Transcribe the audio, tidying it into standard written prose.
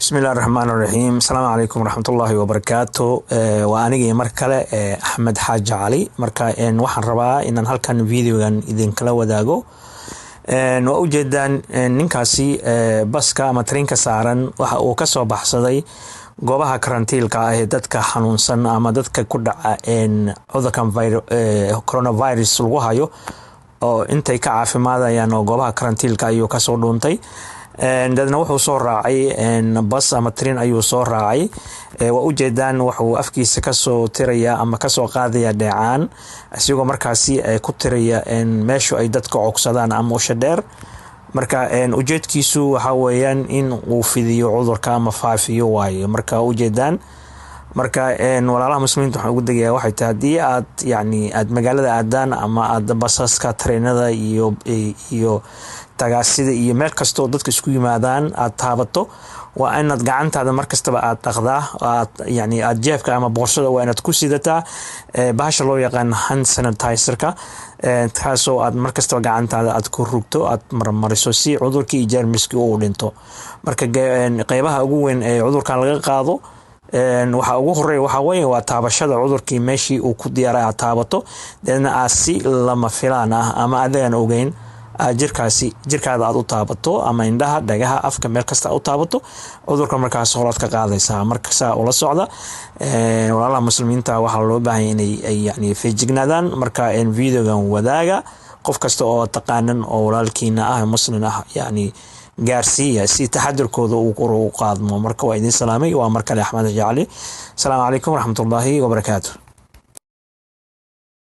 بسم الله الرحمن الرحيم. السلام عليكم ورحمة الله وبركاته. وأنا مركلة أحمد حاج علي مركا إن وحن ربا إن هالكان فيديو كان إذن كلا وداقو وأوجد ننكاسي بس كمترين كسارن وكسو بحصدي goobaha karantiilka ah ee dadka xanuunsan ama dadka ku dhaca cudurkan coronavirus lagu hayo oo intay ka caafimaadayaan oo goobaha karantiilka ayuu ka soo dhuuntay dadna wuxuu soo raacay bas ama train ayuu soo raacay waa u jeedaan wuxuu afkiisa ka soo tiraya ama ka soo qaadaya dheecaan asigoo markaasi ku tiraya meesha ay dadka cogsadaan ama usha dheer marka ujeedkiisu waxa weeyaan in uu fidiyo cudurka ama faafiyo waayo marka ujeedaan marka walaalaha muslimiinta waxa ugu dagayaa waxay tahay hadii aad magaalada aadaan ama aad basaska treenada iyo tagaasida iyo meel kasto dadka isku yimaadaan aad taabato waa inaad gacantaada markastaba aad dhaqdaa aad jeebka ama boorsada waa inaad ku sidataa bahasha loo yaqaan hand sanitizer-ka taasoo aad markastaba gacantaada aad ku rugto aad marmariso si cudurkii iyo jeermiskii uu dhinto marka qaybaha ugu weyn ee cudurkan laga qaado waxa ugu horeeya waxa weeye waa taabashada cudurkii meeshii uu ku diyaaray aad taabato dadna aasi lama filaan ah ama adeegan ogeyn jirkaada aad u taabato ama indhaha dhagaha afka meel kasta u taabato cudurka markaas holaad ka qaadaysaa markaas ula socda walaalaha muslimiinta waxa loo baahan inay feejignaadaan marka videogan wadaaga qof kasta oo taqaanan oo walaalkiina ah muslim ah gaarsiiya si taxadirkooda uu kor u qaadmo marka waa idin salaamay waa markale Axmed Jacali. Assalaamu calaykum waraxmatullaahi wabarakaatuh.